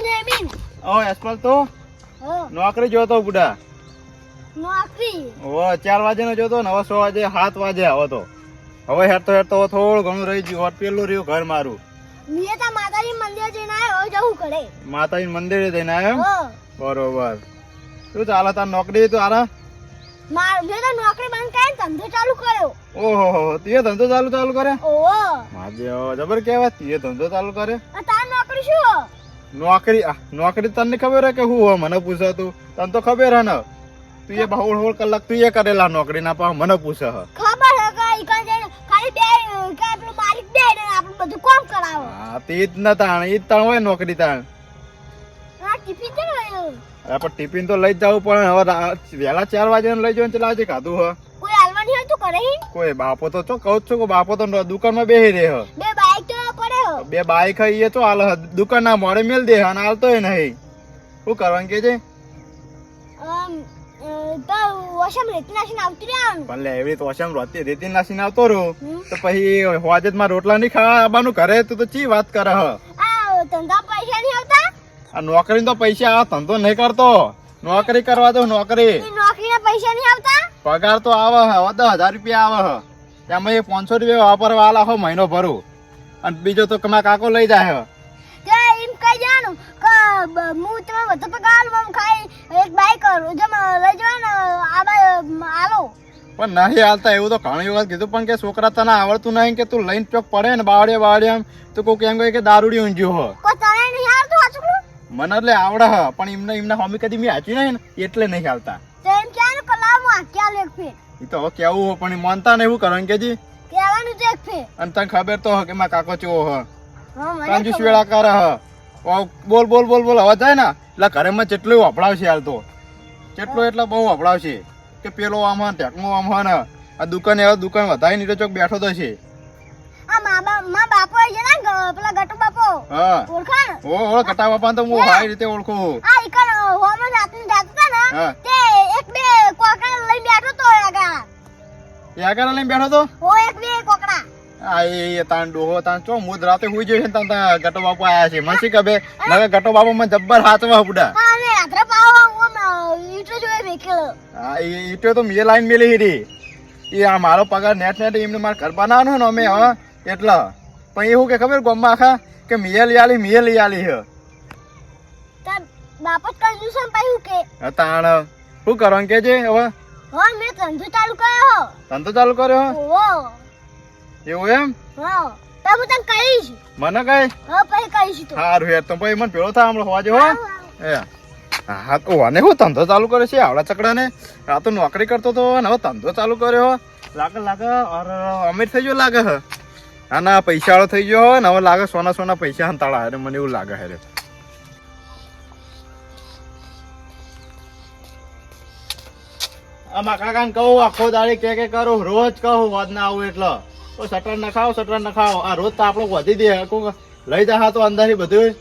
જમીન ઓ એસપાલ તો હો નોકરી જોતો બુડા નોકરી ઓ 4 વાગે નો જોતો ને હવે 6 વાગે 7 વાગે આવો તો હવે હેરતો થોડું ઘણું રહી ગયું હોત પેલું રહ્યું ઘર મારું મેં તો માતાજી મંદિર જઈને આવ્યો જવું કરે માતાજી મંદિરે જઈને આવ્યો હો બરોબર શું ચાલે તાર નોકરી તો આરા મેં તો નોકરી બંધ કરીને ધંધો ચાલુ કર્યો ઓહો તીએ ધંધો ચાલુ કરે ઓહો માજે જબર કેવા તીએ ધંધો ચાલુ કરે આ તાર નોકરી શું નોકરી તને ખબર હે કે હું હો મને પૂછે તું તને તો ખબર હે ને તું એ હોળ કલાક તું એ કરેલા નોકરી ના પા મને પૂછે હે ખબર હે કે ઈકન જઈને ખાલી બે કે આપણો માલિક દે ને આપણે બધું કામ કરાવો હા તે જ ન તાણ ઈ જ તાણ હોય નોકરી તાણ આ ટિફિન છે ને અરે પણ ટિફિન તો લઈ જ જવું પણ હવે વહેલા 4 વાગે લઈ જવાનું ચલા આજે ખાધું હ કોઈ હાલવાની હોય તો કરે કોઈ બાપો તો ચો કહું છું કે બાપો તો દુકાનમાં બેહી રહે હ બે બાઈક તો પડે હો બે બાઈક હઈ એ તો હાલ દુકાન ના મોડે મેલ દે અને હાલતોય નહીં શું કરવાનું કે છે તો વોશમ રેતી નાખીને આવતી રહેવાનું પણ લે એવી તો ઓછામ રેતી નાસીને આવતો રહ્યો તો પછી હોજે માં રોટલા નહીં ખાવા આવવાનું ઘરે તું તો ચી વાત કરે હ આ ધંધા પૈસા નહીં આવતા આ નોકરી તો પૈસા આવે ધંધો નહીં કરતો નોકરી કરવા દો નોકરી નોકરીના પૈસા નહીં આવતા પગાર તો આવે હ 10,000 રૂપિયા આવે હ એમાં એ 500 રૂપિયા વાપરવા આલા હો મહિનો ભરું અને બીજો તો કમા કાકો લઈ જાય તે એમ કહી જાનું કે હું તમે બધો પગાર મમ ખાઈ એક બાઈક રોજમ લઈ જવા ને આલો પણ નહીં હાલતા એવું તો ઘણી વખત કીધું પણ કે છોકરા તને આવડતું નહીં કે તું લઈને ચોક પડે ને બાવડે તો કોઈ એમ કહે કે દારૂડી ઊંઘ્યો હો કોઈ તને નહીં આવતું આ છોકરું મને એટલે આવડે હ પણ એમને હોમી કદી મેં હાચી નહીં ને એટલે નહીં હાલતા તો એમ ક્યાં કલામાં આક્યા લેખ ફે એ તો હવે કેવું હો પણ માનતા ને એવું કરવાનું કે જી કહેવાનું છે ફે અને તને ખબર તો હ કે મારા કાકો ચેવો હ હા મને કાંજુસ વેળા કરે હ બોલ અવાજ જાય ને એટલે ઘરે માં જેટલું વપડાવશે હાલ તો જેટલો એટલે બહુ વપડાવશે કે પેલો આમ હા ટેકનો આમ હા ને આ દુકાન વધારી નીચે ચોક બેઠો તો છે આ મા બાપો છે ને પેલા ગટુ બાપો હા ઓળખાણ ઓળખ કટા બાપા તો હું સારી રીતે ઓળખું આ ઈકન હોમ રાતની જાતા ને હા તે એક બે કોકડા લઈને બેઠો તો આગા એ આગળ લઈને બેઠો તો હો એક બે કોકડા આ એ તાન ડોહો તાન ચો મુદ રાતે હુઈ જોઈ છે ને તાન ગટો બાપુ આયા છે મને શી ખબર નકર ગટો બાપુ મને જબ્બર હાથમાં બુડા હા ને રાત્રે પાવો ઓમ ઈટો જોઈ મેકેલો હા એ ઈટો તો મે લાઈન મેલી હીરી એ આ મારો પગાર નેટ એમને માર ઘર બનાવવાનો ને અમે હા એટલે પણ એવું કે ખબર ગોમમાં આખા કે મિયે લઈ આલી હે તા બાપત કંજુસન પાયું કે તાણ શું કરવાનું કે છે હવે હા મેં ધંધો ચાલુ કર્યો ધંધો ચાલુ કર્યો હો એવું એમ હા તો હું તને કહીશ મને કઈ હા પછી કહીશ તો સારું યાર તો ભાઈ મને પેલો થાય હમણાં હોવાજો હો એ હા તો વાને હું ધંધો ચાલુ કર્યો છે આવડા ચકડા ને આ તો નોકરી કરતો તો ને હવે ધંધો ચાલુ કર્યો લાગે અમીર થઈ ગયો લાગે હ હા ના પૈસા વાળો થઈ ગયો ને હવે લાગે સોના પૈસા હંતાળા અરે મને એવું લાગે હે આમાં કાકાને કહું આખો દાડી કે કરું રોજ કહું વધ ના આવું એટલે સટર ન ખાવ આ રોજ તો આપણો વધી દે લઈ જા તો અંદર બધું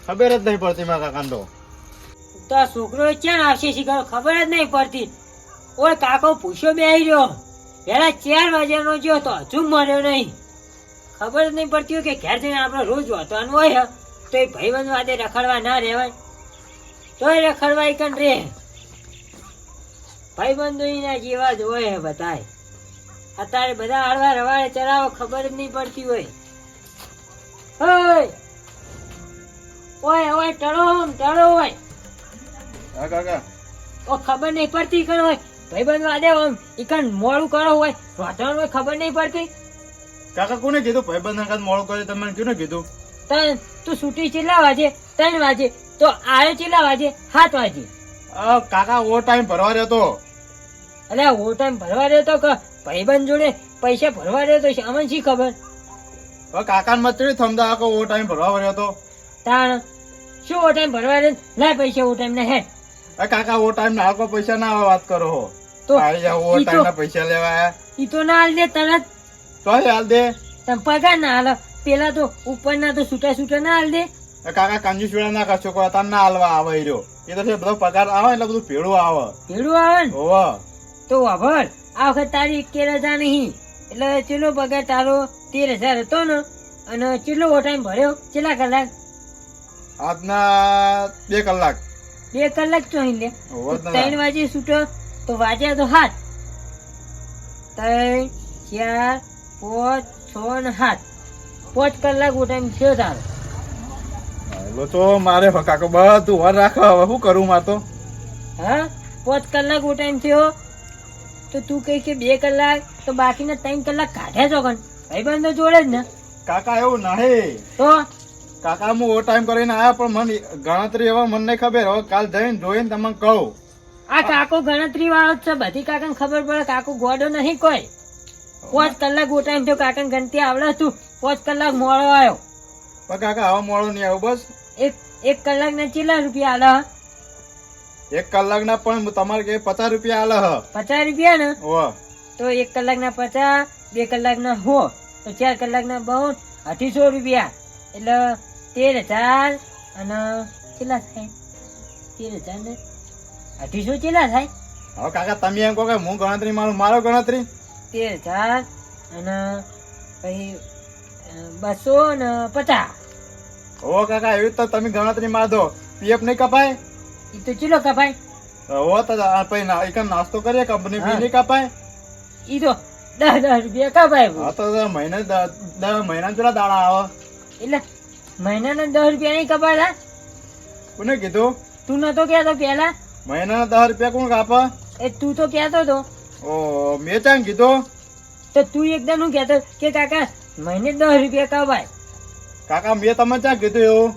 ખબર જ નહીં પડતી મારા કાકાને તો આ છોકરો ક્યાં આવશે શીખર ખબર જ નહીં પડતી ઓય કાકો પૂછ્યો બેહી રહ્યો પેલા 4 વાગ્યાનો જો તો હજુ મળ્યો નહીં ખબર જ નહીં પડતી હોય કે ઘેર જઈને આપણે રોજ વાંચવાનું હોય તો એ ભાઈબંધ વાદે રખડવા ના રહેવાય તોય રખડવા કન રે ભાઈબંધો એના જેવા જ હોય બધાય અત્યારે બધા હળવા રવાડે ચલાવો ખબર જ નહીં પડતી હોય ઓય ટળો હોય હા કાકા ઓ ખબર નહીં પડતી કણ હોય ભાઈબંધ વાદે આમ ઈકણ મોડું કરો હોય વાંચવાનું હોય ખબર નહીં પડતી કાકા કોને કીધું ભાઈબંધ કાકા મોડું કર્યું તમને કોને કીધું તું છૂટી કેટલા વાગે 3 વાગે તો આયો કેટલા વાગે 7 વાગે કાકા ઓ ટાઈમ ભરવા રહ્યો તો અરે ઓ ટાઈમ ભરવા રહ્યો તો કે ભાઈબંધ જોડે પૈસા ભરવા રહ્યો તો અમને શી ખબર કાકાને મત થમદા ઓ ટાઈમ ભરવા રહ્યો તો તાણ શું ઓ ટાઈમ ભરવા રહ્યો લાય પૈસા ઓ ટાઈમ ને હે કાકા ઓ ટાઈમ ના કોઈ પૈસા ના આવે વાત કરો હો તો ઓ ટાઈમ ના પૈસા લેવા ઈ તો ના હાલ દે તરત તો હાલ દે તમે પગાર ના હાલ પેલા તો ઉપરના તો છૂટા ના હાલ દે કાકા કંજૂસ વેળા ના કરશો કોઈ તાર ના હાલવા આવે રહ્યો એ તો બધો પગાર આવે એટલે બધું ભેળું આવે ને હોવા તો વાભર આ વખત તારી 11,000 નહીં એટલે ચેલો પગાર તારો 13,000 હતો ને અને ચેટલો ટાઈમ ભર્યો કેટલા કલાક આજના 2 કલાક 2 કલાક તો અહીં લે હોવે તો જ ને. 3 વાગે છૂટો તો વાગ્યા તો 7 3 4 5 6 ને 7 5 કલાક ટાઈમ થયો તારો એલો તો મારે હો કાકો બધું વાર રાખો હવે શું કરું માર તો હા 5 કલાક ટાઈમ થયો તો તું કઈ કે 2 કલાક તો બાકીના 3 કલાક કાઢ્યા છો કણ ભાઈબંધો જોડે જ ને કાકા એવું નહીં તો કાકા હું ઓ ટાઈમ કરીને આયા પણ મને ગણતરી હવે મને નહીં ખબર હવે કાલ જઈને જોઈને તમને કહું આ કાકો ગણતરી વાળો જ છે બધી કાકાને ખબર પડે કાકો ગોડો નહીં કોઈ 5 કલાક ટાઈમ થયો કાકાને ગણતી આવડે તું 5 કલાક મોડો આવ્યો પણ કાકા હવે મોડો નહીં આવું બસ એક કલાક ના કેટલા રૂપિયા આલે 1 કલાકના પણ તમારે કે 50 રૂપિયા આલે હ 50 રૂપિયા ને ઓ તો 1 કલાક ના 50 2 કલાક ના 100 તો 4 કલાક ના 200 રૂપિયા એટલે 13,000 અને કેટલા થાય 13,000 ને 250 કેટલા થાય હવે કાકા તમે એમ કહો કે હું ગણતરી મારો ગણતરી 13,000 અને પછી 250 ઓ કાકા એવી તો તમે ગણતરી માર દો પીએફ નહીં કપાય ઈ તો ચીલો કપાય ઓ તો પછી એક નાસ્તો કરીએ કંપની ફી નહીં કપાય ઈ તો 10 રૂપિયા કપાય હા તો મહિને 10 મહિના કેટલા દાડા આવે એટલે મહિનાના 10 રૂપિયા નહીં કપાતા કોને કીધું તું નતો કહેતો પેલા મહિનાના 10 રૂપિયા કોણ કાપે એ તું તો કહેતો તો ઓ મેં ચાંગ કીધું તો તું એકદમ શું કહેતો કે કાકા મહિને 10 રૂપિયા કપાય કાકા મેં તમે ચાંગ કીધું એવું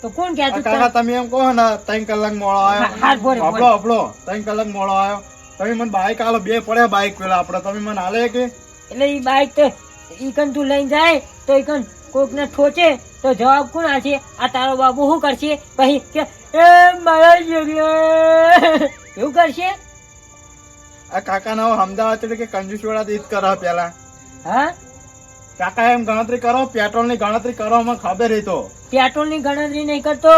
તો કોણ આ કહેતું કાકા તમે એમ કહો ને 3 કલાક મોડો હાથ ભરે, આવ્યો આપડો 3 કલાક મોડો આવ્યો તમે મને બાઈક આલો 2 પડે બાઈક પેલા આપડે તમે મને આલે કે એટલે ઈ બાઈક તો ઈ કન તું લઈને જાય તો ઈ કન કોક ને ઠોચે તો જવાબ કોણ આપશે આ તારો બાબુ શું કરશે પછી કે એ મારા જગ્યા એવું કરશે આ કાકા ના અમદાવાદ એટલે કે કંજૂસ વાળા ઈદ કરો પેલા હા કાકા એમ ગણતરી કરો પેટ્રોલ ની ગણતરી કરો મને ખબર હી તો પેટ્રોલ ની ગણતરી નહીં કરતો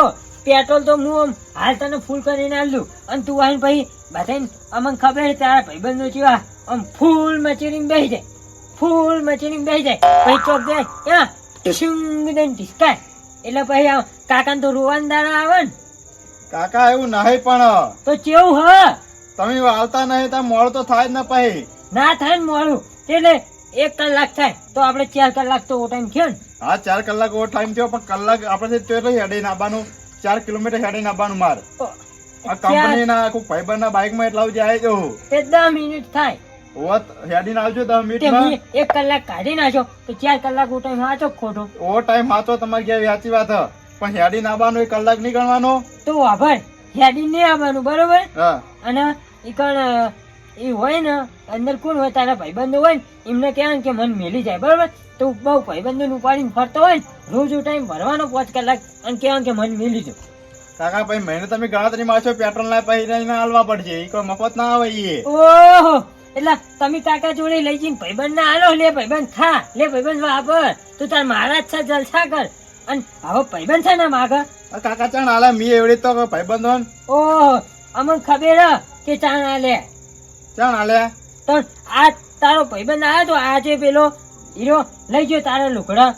પેટ્રોલ તો હું આમ હાલ તને ફૂલ કરીને આલું અને તું આવીને પછી બધાને અમને ખબર છે તારા ભાઈબંધો જેવા આમ ફૂલ મચીને બેસી જાય ફૂલ મચીને બેસી જાય પછી ચોક જાય એના ટીશુંગ દઈને ટીસકાય એટલે પછી આમ કાકાને તો રોવાનું દાડા આવે ને કાકા એવું નહીં પણ તો કેવું હ તમે આવતા નહીં તો મોડું તો થાય જ ને પછી ના થાય ને મોડું એટલે 1 કલાક થાય તો આપણે 4 કલાક તો ટાઈમ થયો ને હા 4 કલાક ઓવર ટાઈમ થયો પણ કલાક આપણે તો હેડીને આવવાનું 4 કિલોમીટર હેડીને આવવાનું માર તો આ કંપની ના કોઈ ભાઈબંધ ના બાઈક માં એટલા સુધી આવી જવું તે 10 મિનિટ થાય ઓવર હેડીને આવજો 10 તે મિનિટમાં હું 1 કલાક કાઢી નાખ્યો તો 4 કલાક ટાઈમ સાચો ખોટો ઓવર ટાઈમ માતો તમારી ગયા સાચી વાત હ. પણ હેડીને આવવાનું 1 કલાક નહીં ગણવાનો તો વાભર હેડી નહીં આવવાનું બરોબર હા અને ઈ કણ એ હોય ને અંદર કોણ હોય તારા ભાઈબંધો હોય ને એમને કહેવાનું કે મન મેલી જાય બરોબર તો બહુ ભાઈબંધો ઉપાડીને ફરતો હોય ને રોજ ટાઈમ ભરવાનો 5 કલાક અને કહેવાનું કે મન મેલી જો કાકા ભાઈ મહિને તમે ગણતરી મારશો પેટ્રોલ ના પૈસા હાલવા પડશે એ કોઈ મફત ના આવે ઈ ઓહો એટલે તમે કાકા જોડે લઈ જઈને ભાઈબંધ ના હાલો લે ભાઈબંધ ખા લે ભાઈબંધ વાપર તું તાર મારા જ છે જલસા કર અને હવે ભાઈબંધ છે ને માગ આ કાકા ચાણ હાલે મી એવડી તો ભાઈબંધો ને ઓહો અમને ખબર હ કે ચાણ આ લે ચાણ હાલે તો આ તારો ભાઈબંધ આવ્યો તો આજે પેલો હીરો લઈ ગયો તારા લુગડા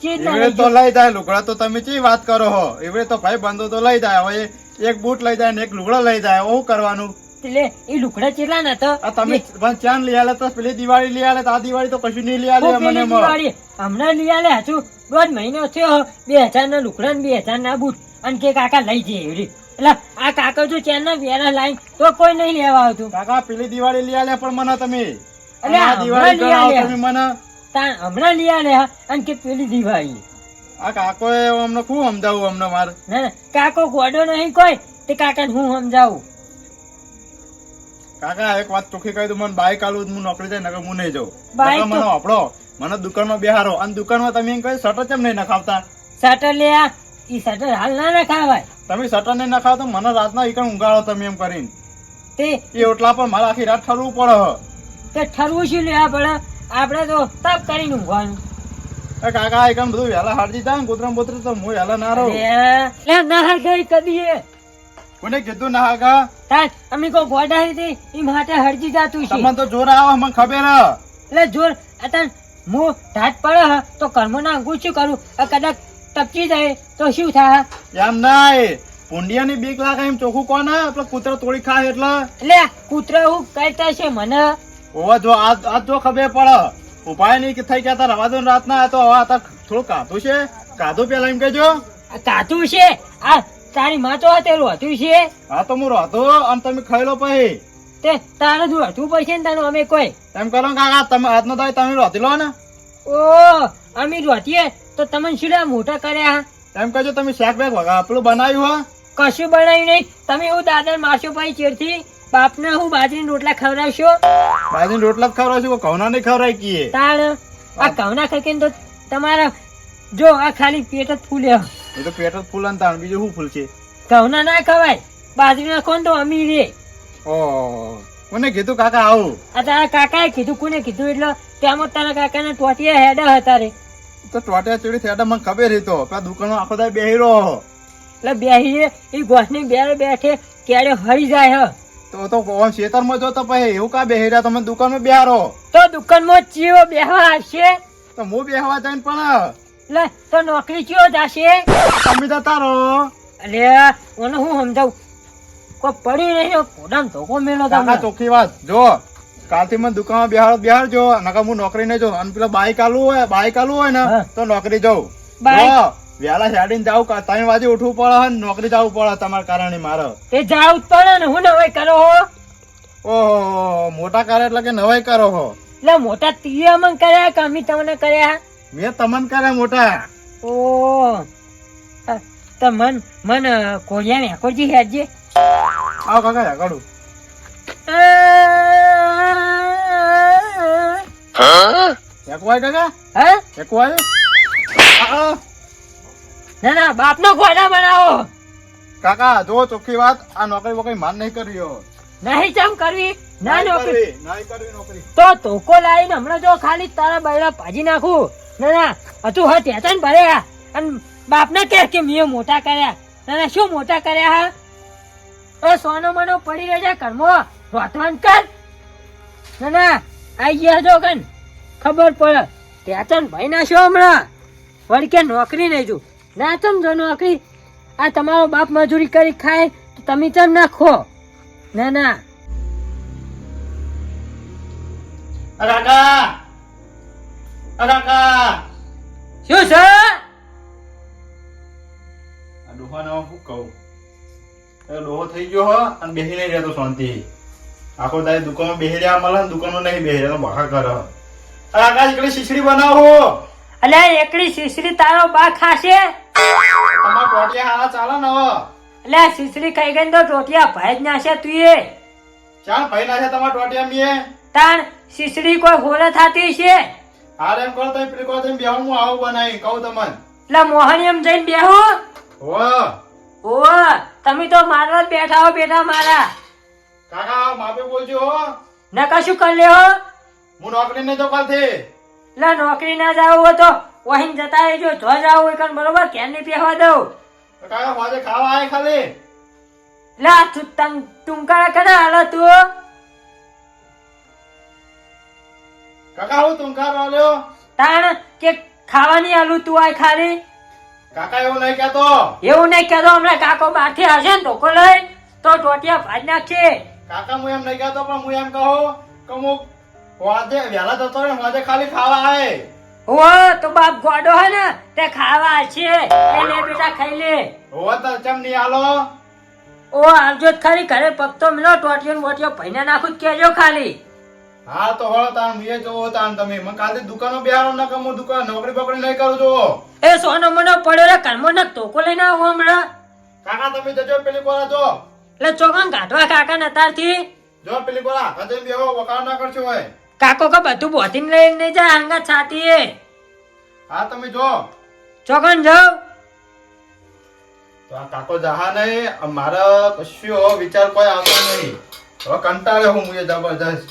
ચેટલા એવડે લઈ તો ગયો? લઈ જાય લુગડા તો તમે ચી વાત કરો હો એવડે તો ભાઈ બંધો તો લઈ જાય હવે એક બૂટ લઈ જાય ને એક લુગડો લઈ જાય શું કરવાનું એટલે એ લુગડા ચેટલા ના તો આ તમે પણ ચાંદ લઈ આલે તો પેલી દિવાળી લઈ આલે તો આ દિવાળી તો કશું નહીં લઈ આલે મને પેલી દિવાળી હમણાં લઈ આલે હાચું 1.5 મહિનો થયો 2000 ના લુગડા ને 2000 ના બૂટ અને કે કાકા લઈ જઈએ એવડી એટલે આ કાકા જો ચેન ના વેરા લાઈન તો કોઈ નહીં લેવા આવતું કાકા પેલી દિવાળી લઈ આલે પણ મને તમે એટલે આ દિવાળી હમણાં લઈ ગણાવો આલે. તમે મને તાણ હમણાં લઈ આલે હા અને કે પેલી દિવાળી આ કાકો એ અમને ખૂબ સમજાવું અમને મારે ના ના કાકો ગોડો નહીં કોઈ તે કાકાને હું સમજાવું કાકા એક વાત ચોખ્ખી કહી દઉં મને બાઈક આલું હું નોકરી જાય નકર હું નહીં જાઉં બાઈક નકર મને તો- વાપરો મને દુકાનમાં બેહારો અને દુકાનમાં તમે એમ કહી શટર કેમ નહીં નખાવતા શટર લે આ ઈ શટર હાલ ના ખાવાય તમે શટર નહીં નખાવ તો મને રાતના ઈકણ ઊંઘાડો તમે એમ કરીને તે એ ઓટલા પર મારે આખી રાત ઠરવું પડે હ. તે ઠરવું શું લેવા પડે આપણે તો તપ કરીને ઊંઘવાનું એ કાકા ઈકણ બધું વહેલા હારજી જાય ને કૂતરા બોતરા તો હું વહેલા ના રહું લે ના ગઈ કદી એ કોને કીધું ના હાકા તાર અમે કો ગોડા હતી ઈ માટે હરજી જાતું છે તમને તો જોર આવે મને ખબર હ. એટલે જોર અતન મો ઢાટ પડે હ તો કર્મ ના અંગુ શું કરું આ કદાચ ટપકી જાય તો શું થાય? એમ નાય પુંડિયાની બીક લાગે એમ ચોખ્ખું કોને આપણે કૂતરો તોડી ખાય એટલે કૂતરો હું કરતા છે મને? ઓવા જો આજ જો ખબર પડે ઉપાય નહીં કે થઈ ગયા તા રવા દો ને રાતના આ તો હવે આ થોડું કાધું છે કાધું પેલા એમ કેજો. આ કાતું છે આ તારી માં તો તેલું હતું છે. હા તો હું રહતો અને તમે ખાઈ લો પછી તે તારે જ હતું પડશે ને તારું અમે કોઈ એમ કરો કાકા તમે આજનો દાય તમે રોતી લો ને. ઓ અમે રોટીએ તો તમને શું મોટા કર્યા? એમ કહેજો તમે શાક બેગ વગા પેલું બનાવ્યું હો કશું બનાવ્યું નહીં. તમે હું દાદા મારશો ભાઈ ચેરથી બાપને હું બાજરીના રોટલા ખવડાવશો? બાજરીના રોટલા જ ખવડાવશું ઘઉંના નહીં ખવડાય કીએ તાણ આ ઘઉંના ખાઈને તો તમારા જો આ ખાલી પેટ જ ફૂલે. એ તો પેટ જ ફૂલે ને તાણ બીજું શું ફૂલ છે? ઘઉંના ના ખવાય બાજરીના ખોન તો અમીર રે. ઓહ મને કીધું કાકા આવું. આ તારા કાકાએ કીધું કોને કીધું એટલે ત્યાં તારા કાકાને ટોટિયા હેડા હતા રે. તો ટોટિયા ચડી થયા મને ખબર હતી તો પેલા દુકાનમાં આખો દાય બેહી રહ્યો એટલે બેહીએ એ ગોઠની બેરે બેઠે ક્યારે હરી જાય હ. તો ખેતરમાં જો તો પછી એવું કા બેહી રહ્યા તમે દુકાનમાં બેહારો તો દુકાનમાં ચીવો બેહવા આવશે તો હું બેહવા જઈને પણ લે તો નોકરી ચીવો જશે તમે જતા રહો. અરે ઓને હું સમજાવું કોઈ પડી નહીં પોડામ ધોકો મેલો કાકા તમને. ચોખ્ખી વાત જો કાલથી મને દુકાનમાં બેહારજો નકર હું નોકરી નહીં જાઉં અને પેલા બાઈક આલું હોય ને હા. તો નોકરી જાઉં. બાઈક? જો, વહેલા હેડીને જાઉં 3 વાગે ઉઠવું પડે ને નોકરી જવું પડે તમારા કારણે મારે. તે જાવ પડે ને હું નવાઈ કરો હો. ઓહો મોટા કરે એટલે કે નવાઈ કરો હો. એટલે મોટા તીએ અમન કર્યા કે અમે તમને કર્યા? મેં તમને કરે મોટા. ઓ તો મન કોરિયા ને કોજી હેડજે. આવ કાકા હેકાડું. હેકવાય કાકા હા હેકવાય. આ, ના ના બાપ નો ખોડા બનાવો. કાકા જો ચોખ્ખી વાત આ નોકરી વોકરી માન નહીં કર્યો. નહીં ચમ કરવી ના નોકરી નહીં કરવી નોકરી. તો ધોકો લાવીને હમણાં જો ખાલી તારા બૈરા ભાજી નાખું. ના ના હજુ હા ત્યાં ભર્યા અને બાપને કે મેં મોટા કર્યા. ના ના શું મોટા કર્યા હા? એ સોનો મનો પડી રહેજે ઘરમાં રોતવાન કર. ના ના આઈ ગયા જો કન ખબર પડે ત્યાં ભાઈ ના શું હમણાં વળી કે નોકરી નહીં જો ના ચમ જો નોકરી આ તમારો બાપ મજૂરી કરી ખાય તો તમે ચમ નાખો. ના ના કાકા કાકા શું છે? આ ડોહાને હું કહું એ ડોહો થઈ ગયો હો અને બેહી નહીં રહેતો શાંતિ. આખો દાય દુકાનમાં બેહી રહ્યા મળે ને દુકાનમાં નહીં બેહી રહ્યા બખા કરે. કાકા એકલી શીશડી બનાવો. અલ્યા એકડી શીશડી તારો બા ખાશે? તમારા ટોટિયા હારા ચાલે ને હવે. અલ્યા શીશડી ખાઈ ગઈ તો ટોટિયા ભાઈ જ નાશે તું એ. ચાલ ભાઈ ના છે તમારા ટોટિયા મીએ. તાણ શીશડી કોઈ હોલે થાતી છે? હાલ એમ કરો તમે પેલી કહો તમે બેહું હું આવું બનાવી કહું તમને. એટલે મોહન એમ જઈને બેહું? હો ઓ તમે તો મારવા જ બેઠા હો બેઠા મારા. કાકા માપે બોલજો હો. ન કશું કરી લ્યો. હું નોકરી નહીં તો કાલથી. એટલે નોકરી ના જાવ હોય તો વહીને જતા રહેજો. જો જાવ હોય કણ બરોબર કેમ નહીં પહેવા દઉં. કાકા વાજે ખાવા આય ખાલી. લા તું ટુંકારા કના હાલો તું? કાકા હું તુંકાર વાલ્યો. તાણ કે ખાવાની આલુ તું આય ખાલી. કાકા એવું નહીં કહેતો. એવું નહીં કહેતો હમણાં કાકો બહારથી આવશે ને ધોકો લઈ તો ટોટિયા ભાજ નાખશે. કાકા હું એમ નહીં કહેતો પણ હું એમ કહું કે હું વાજે વહેલા જતો રહે વાજે ખાલી ખાવા આય. ઓ તો બાપ ગોડો હે ને તે ખાવા છે એને બેટા ખાઈ લે. હો તો ચમ નહીં આલો. ઓ આવજો જ ખાલી ઘરે પગતો મિલો ટોટિયો મોટિયો ભાઈને નાખું જ કહેજો ખાલી. હા તો હળો તાન મુએ જોવો તાન તમે મને કાલથી દુકાનો બેહારો ના કે હું દુકાન નોકરી પકડી નહીં કરું જો. એ સોનો મનો પડ્યો રે કર્મો ને ધોકો લઈને આવો હમણાં. કાકા તમે જજો પેલી કોરા જો. એટલે ચોકન કાઢવા કાકા નતારથી જો પેલી કોરા કદે બેહો વકાળ ના કરશો હોય. કાકો કે બધું બોધીને લઈને નહીં જાય આંગા છાતી એ. હા તમે જો. ચોકન જાવ તો આ કાકો જહા નહીં મારે કશું વિચાર કોઈ આવતો નહીં. હવે કંટાળ્યો હું મુએ જબરજસ્ત.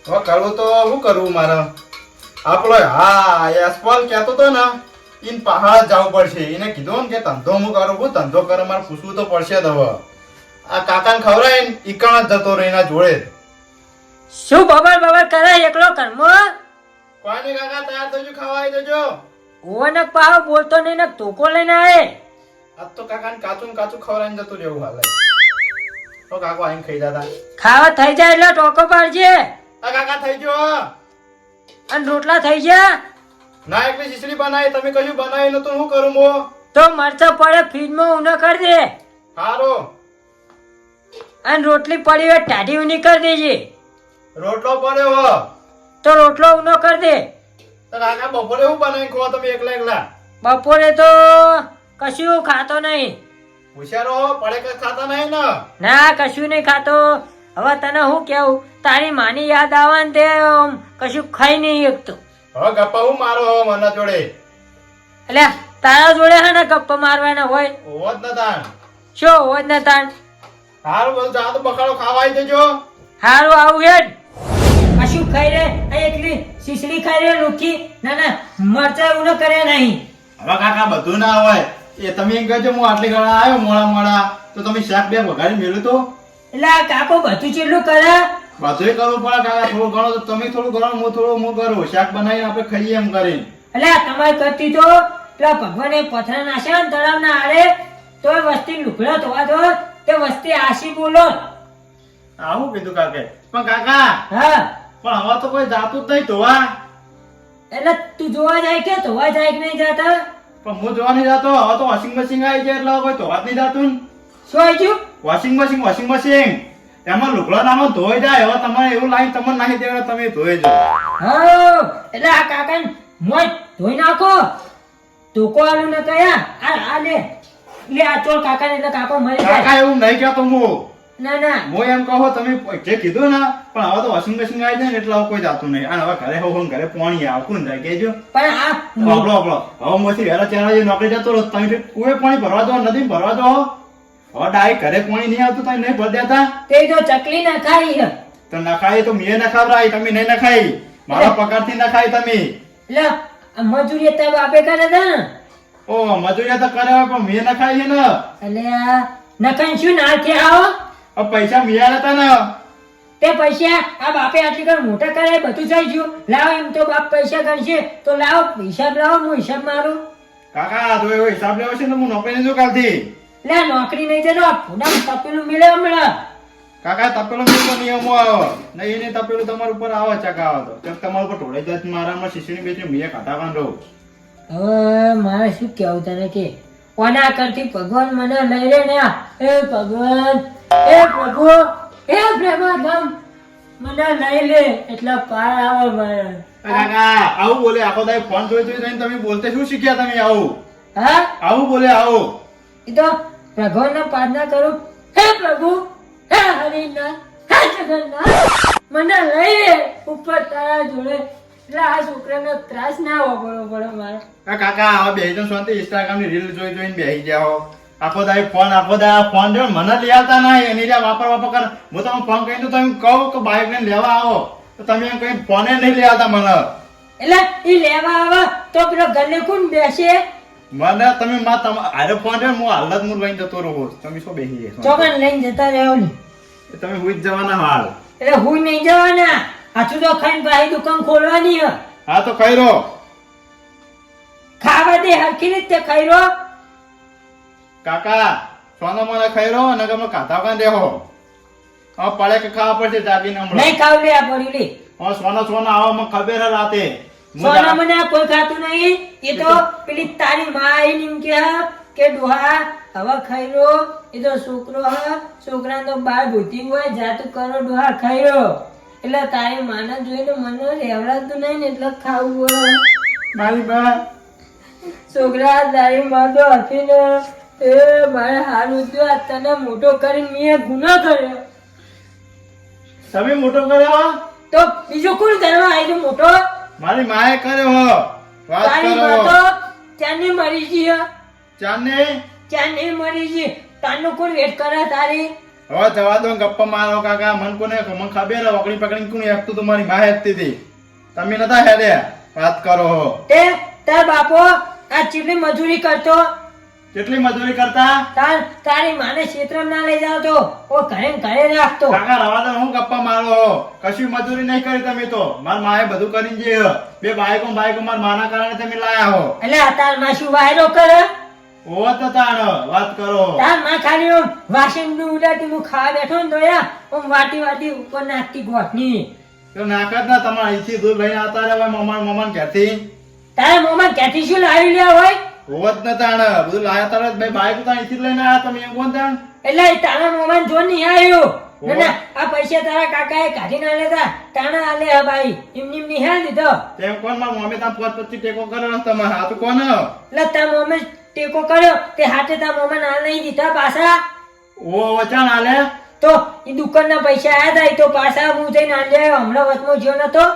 હવે કરવું તો શું કરવું મારે. આપણો હા યશપાલ કહેતો તો ને ઇન પહાડ જવું પડશે. એને કીધું ને કે ધંધો હું કરું હું ધંધો કરે મારે પૂછવું તો પડશે જ હવે. આ કાકાને ખવડાય ને ઈકણ જ જતો રહે એના જોડે. શું બબર કરે એકલો કર્મો? કોઈ નહીં કાકા તૈયાર થજો ખાવા આવી દેજો. ઓને પાવ બોલતો નહીં ને ધોકો લઈને આવે. આજ તો કાકાને કાચું ને કાચું ખવડાવીને જતું રહેવું હાલે. તો કાકો આઈને ખાઈ જતા. ખાવા થઈ જાય એટલે ટોકો પાડજે. આ કાકા થઈ ગયો. અને રોટલા થઈ ગયા. ના એકલી ખીચડી બનાવી, તમે કશું બનાવી નતું, શું કરું મો? તો મરચા પડે ફ્રીજમાં ઊનો કરી દે. હારું. અને રોટલી પડી હોય ટાઢી ઊની કરી દેજે. રોટલો પડ્યો હો. તો રોટલો ઊનો કરી દે. તો કાકા બપોરે શું બનાવી ખો તમે એકલા એકલા? બપોરે તો કશું ખાતો નહીં. હોશિયારો હો, પડે કઈ ખાતા નહીં ને? ના કશું નહીં ખાતો. હવે તને હું કેવું, તારી માની યાદ આવે ને તે કશું ખાઈ નહીં એકતો. હવે ગપ્પા હું મારો હો મને જોડે? એટલે તારા જોડે હે ને ગપ્પા મારવાના હોય. ઓવો જ ન તાણ. શું હોય ને તાન. હારું બધું જા તો બખાડો ખાવા આવી દેજો. હારું આવું હેડ. કશું ખાઈ રે આ એકલી શીશડી ખાઈ રે લુખી. ના ના મરચા એવું ન કરે નહીં. હવે કાકા બધું ના હોય. એ તમે એમ કહેજો હું આટલી ગળા આવ્યો મોડા મોડા તો તમે શાક બે વઘારી મેળ્યું તો? એટલે આ કાકો બધું ચેટલું કરે. બધું કરવું પડે કાકા, થોડું ઘણો તો તમે થોડું ઘણો હું થોડું હું કરું. શાક બનાવીને આપણે ખાઈએ એમ કરીને. એટલે તમારે કરતી તો પેલા ભગવાને પથરા નાખ્યા ને તળાવ ના આડે તો વસ્તી લુગડા ધોવા દો તે વસ્તી આશી બોલો. આવું કીધું કાકે. પણ કાકા હા પણ હવે તો કોઈ જાતું જ નહીં ધોવા. એટલે તું જોવા જાય કે ધોવા જાય કે નહીં જાતા? પણ હું જોવા નહીં જાતો. હવે તો વોશિંગ મશીન આવી જાય એટલે કોઈ ધોવા જ નહીં જાતું ને. શું આવી ગયું? વોશિંગ મશીન એમાં લુગડા નામાં ધોઈ જાય. હવે તમારે એવું લાઈન તમને નાખી દેવા તમે ધોઈ જો. હા એટલે આ કાકા મોજ ધોઈ નાખો. ધોકો આલું ને કયા આ લે લે આ ચોર કાકા ને એટલે કાકો મરી જાય. કાકા એવું નહીં કહેતો હું. ના ના હું એમ કહો તમે જે કીધું ને, પણ હવે તો વોશિંગ મશીન આવી જાય ને એટલે હવે કોઈ જાતું નહીં. અને હવે ઘરે હોવ ઘરે પાણી આવતું ને જાય કેજો. પણ આ આપણો હવે મોથી વહેલા ચાર વાગે નોકરી જતો રહો. તમે કુએ પાણી ભરવા દો, નદી ભરવા દો. હવે ડાયરેક્ટ ઘરે પાણી નહીં આવતું તમે નહીં ભર દેતા? તે જો ચકલી ના ખાઈ તો નખાય તો મેં નખાવરાય, તમે નહીં નખાઈ. મારા પગારથી નખાય તમે. એટલે મજૂરી તાર બાપે કરે છે ને. ઓ મજૂરી તો કરે પણ મેં નખાય છે ને. એટલે આ નખાઈ શું નાખે આવો હવે પૈસા મિયા હતા ને. તે પૈસા આ બાપે આટલી કર મોટા કરે બધું થઈ ગયું. લાવો એમ તો બાપ પૈસા ગણશે તો લાવો હિસાબ લાવો હું હિસાબ મારું. કાકા તો એવો હિસાબ લેવો છે ને હું નોકરી નહીં કાલથી. લે નોકરી નહીં જતો ફૂડા તપેલું મિલે હમણાં. કાકા તપેલો મેળવો નિયમો આવે નહીં એને તપેલું તમારા ઉપર આવે ચકા આવે તો તમારા ઉપર ઢોળાઈ જાય. મારામાં શીશી બેચી મેં ખાતા કાન રહું. હવે મારે શું કેવું તને કે કોના કરતી ભગવાન મને લઈ લે ને. એ ભગવાન એ પ્રભુ એ પ્રેમાધામ મને લઈ લે એટલે પાર આવે મારે. કાકા આવું બોલે આખો દાય ફોન જોઈ જોઈને તમે બોલતે શું શીખ્યા તમે આવું? હા આવું બોલે આવું? એ તો ભગવાનને પ્રાર્થના કરું હે પ્રભુ હે હરિનાથ હે જગન્નાથ મને લઈ લે ઉપર તારા જોડે એટલે આ છોકરાનો ત્રાસ ના હોવો પડે મારે. કાકા હવે બેહી તો શાંતિ ઇન્સ્ટાગ્રામ ની રીલ જોઈ જોઈને બેહી જાઓ. આખો દાય ફોન જો મને લઈ આવતા નહીં એની જ્યાં વાપર કર. હું તમે ફોન કરીને તો તમે કહું કે બાઈક લઈને લેવા આવો તો તમે એમ કઈ ફોને નહીં લઈ આવતા મને. એટલે ઈ લેવા આવે તો પેલો ગલ્લે કોણ બેસે? મને તમે હારે ફોન છે હું હાલત હું લઈને જતો રહું. તમે શું બેસી જાય ચોકન લઈને જતા રહેવો ને. તમે હુઈ જ જવાના હાલ. એટલે હું નહીં જવાના. હાથું તો ખાઈને ભાઈ દુકાન ખોલવાની હે. હા તો ખાઈ રહો. ખાવા દે હરખી રીતે ખાઈ રો. કાકા સોના મને ખાઈ રહો અને તમે કાઢા કાન દેહો. હવે પડે કે ખાવા પડશે જાગીને હમણાં. નહીં ખાવ લે આ પડ્યું લે. હવે સોના આવો મને ખબર હે રાતે. સોના મને આ કોઈ ખાતું નહીં. એ તો પેલી તારી માં આવીને એમ કે ડોહા હવે ખાઈ રો. એ તો છોકરો હે છોકરા તો બાર ભૂતી હોય જાતું કરો ડોહા ખાઈ રો. એટલે તારી માને જોઈને મને રેવડાતું નહીં ને એટલે ખાવું હોય. મારી બા છોકરા તારી માં તો હતી ને એ મારે હારું થયું આ તને મોટો કરીને મેં ગુનો કર્યો. તમે મોટો કર્યો તો બીજો કોણ કરવા આવ્યો મોટો? મારી માએ કર્યો હો. વાત તારી કરો માં તો ચાંદની મરી ગઈ હે. ચાંદની મરી ગઈ. તારનું કોણ વેટ કરે તારી? હવે જવા દો ગપ્પા મારો કાકા. મન કોને મને ખબર હે વકડી પકડીને કોણ હેકતું તું મારી માએ હેકતી હતી. તમે નતા હેડે વાત કરો હો. તે તાર બાપો આ ચીટલી મજૂરી કરતો કેટલી મજૂરી કરતા તારી માને ક્ષેત્રમાં ના લઈ જાવ તો ઓ ઘરે ને ઘરે રાખતો. કાકા રવા તો હું ગપ્પા મારો કશું મજૂરી નહીં કરી તમે તો માર માએ બધું કરીને જે બે બાઈકો માર માના કારણે તમે લાયા હો એટલે તાર માં શું વાયરો કરે? ઓ તો તાણ વાત કરો તાર માં ખાલી ઓમ વાસણ નું ઉડાતી હું ખાવા બેઠો ને દોયા ઓમ વાટી ઉપર નાખતી ગોઠની. તો નાકત ના તમારે અહીંથી દૂર લઈને આવતા રહ્યા મમાન ઘેરથી તારા મોમાં ક્યાંથી શું લાવી લ્યા હોય? હોત ને તાણ બધું લાયા તારે બે બાઈક તો અહીંથી જ લઈને આવ્યા તમે એમ કોણ તાણ એટલે તારા મોમાં જો નહીં આવ્યો. ના ના આ પૈસા તારા કાકાએ કાઢી ના લેતા તાણા આલે હા ભાઈ એમની એમની હે દીધો. તેમ કોણ માર મમ્મી તાર 5-25 ટેકો કર્યો તમારે આ તો કોણ એટલે તાર મોમે ટેકો કર્યો તે હાથે તાર મોમાં ના નહીં દીધા પાછા. ઓ વચાણ આલે તો એ દુકાનના પૈસા આયા તા ઈ તો પાછા હું જઈને આલ્યા હમણાં વચમાં જ્યો નતો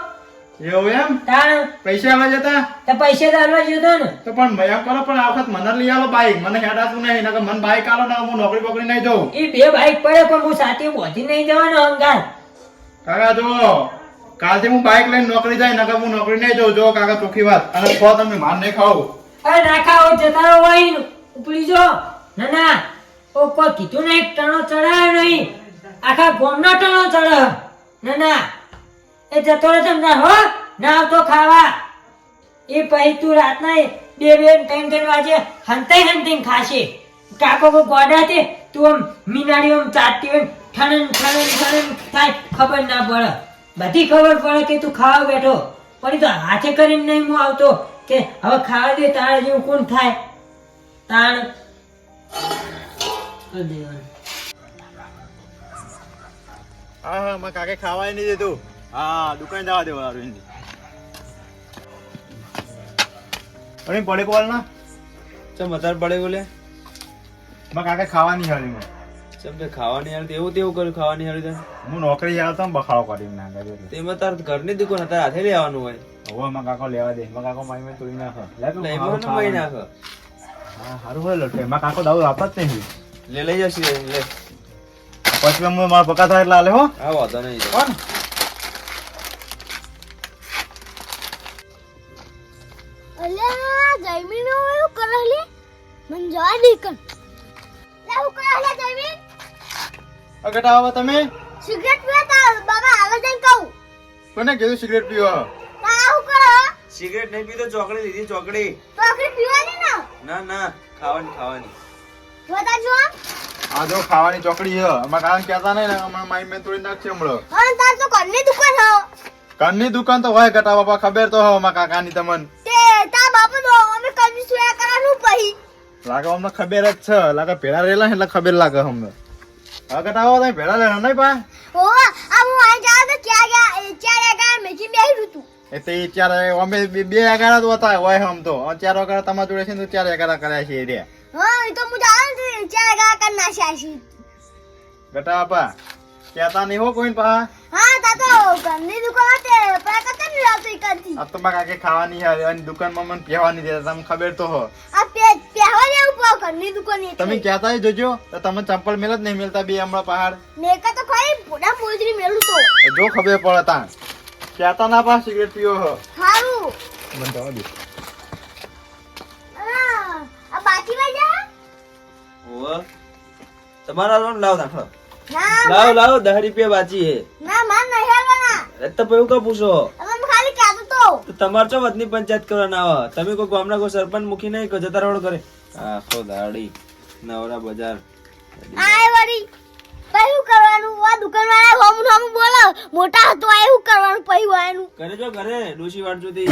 એવું એમ તાણ પૈસા આવા જતા તે પૈસા તો આલવા જ્યો ને. તો પણ ભયા કરો પણ આ વખત મને લઈ આલો બાઈક મને હેડાતું નહીં નકર મને બાઈક આલો ને હું નોકરી બોકરી નહીં જઉં એ બે બાઈક પડે પણ હું સાથે બોધી નહીં જવાનો અંગાર. કાકા જો કાલથી હું બાઈક લઈને નોકરી જાય નકર હું નોકરી નહીં જઉં જો કાકા ચોખ્ખી વાત અને ખો તમે માર નહીં ખાવ અરે નાખા હો જતા રહો વાહીન ઉપડી જો. ના ના ઓ કોઈ કીધું નહીં ટણો ચડાયો નહીં આખા ગોમનો ટણો ચડ્યો. ના ના એ જતો રહે સમજા હો ના આવતો ખાવા. એ પછી તું રાતના 2-3 વાગે હંતાઈ ખાશે. કાકો કો ગોડા તે તું આમ મીનાડી આમ ચાટતી હોય ઠણન થાય ખબર ના પડે. બધી ખબર પડે કે તું ખાવા બેઠો પણ ઈ તો હાથે કરીને નહીં હું આવતો કે હવે ખાવા દે તારા જેવું કોણ થાય તાણ. હા માં કાકે ખાવાય નહીં દેતું હા દુકાન જવા દેવા અરવિંદ અરે પડે કોલ ના ચમ વધારે પડે બોલે માં કાકે ખાવાની હાલી માં ચમ તે ખાવાની હાલ એવું તેવું કર્યું ખાવાની હાલ તો હું નોકરી જાવ તો બખાડો કરી ના કરે તેમાં તાર ઘરની દુકાન તારે હાથે લઈ આવવાનું હોય હવે માં કાકો લેવા દે માં કાકો માઈ તોડી નાખો લે તું લઈ ભાઈ નાખ હા હારું હોય લટે માં કાકો દાવ આપત નહીં લઈ જશે લે પછી હું મારા પકા થાય એટલે આલે હો હા વાંધો નહીં કોણ અલ્યા જયમીનો એવું કરે લે મન જવા દે કન લે હું કરે લે જયમીન અગટા આવો તમે સિગરેટ પીતા બાબા હાલ જઈને કહું કોને કીધું સિગરેટ પીવો તા હું કરો સિગરેટ નહીં પીતો ચોકડી લીધી ચોકડી તો આખરી પીવાની ના ના ના ખાવાની બતા જો આ જો ખાવાની ચોકડી છે અમાર કારણ કહેતા નહીં ને અમાર માઈ મેં તોડી નાખશે હમણાં હા તાર તો ઘરની દુકાન હો કાનની દુકાન તો હોય ગટા બાપા ખબર તો હો અમાર કાકાની તમને તે તા બાપુ તો અમે કદી સુયા કરવાનું પહી લાગે અમને ખબર જ છે લાગે ભેળા રહેલા એટલે ખબર લાગે અમને હવે ગટા આવો તમે ભેળા રહેલા નહીં પા ઓવા આ હું આ જા તો ચાર ગા મેચી બેહી રૂતું એ તો એ ચાર અમે બે અગાડા તો હતા હોય હમ તો 4 અગાડા તમારા જોડે છે ને તો 4 અગાડા કર્યા છે રે હા એ તો હું જાણ છું ચાર ગા કર નાખ્યા છે ગટા બાપા કહેતા નહીં હો કોઈ પા હા તા તો ઘરની દુકાન તે પા કતન લાવતો કરતી આ તો મારા કાકે ખાવાની છે અને દુકાનમાં મને પહેવાની દેતા તમને ખબર તો હો આ પહેવા લેવું પાવ ઘરની દુકાન એટલે તમે કહેતા જોજો તો તમે ચંપલ મેલ જ નહીં મેલતા બે હમણાં પહાડ મેકા તો ખરી પોડા મોજરી મેલું તો જો ખબર પડે તા કહેતા ના પા સિગરેટ પીવો હો હારું મને જવા દે આ બાકી માં જા ઓવ તમારા લોન લાવ નાખો ના લાવ 10 રૂપિયા બાકી હે ના માર નહીં હાલવાના અરે તો પેલું કા પૂછો હવે ખાલી કહેતો તો તમારે ચો વતની પંચાયત કરવાના આવો તમે કોઈ ગામના કોઈ સરપંચ મૂકી નહીં કોઈ જતા રોડ કરે આખો દાડી નવરા બજાર આય વળી પહી હું કરવાનું આ દુકાન વાળા હોમ બોલો મોટા હતો આ શું કરવાનું પહી વાયનું કરે જો ઘરે ડોશી વાટ જોતી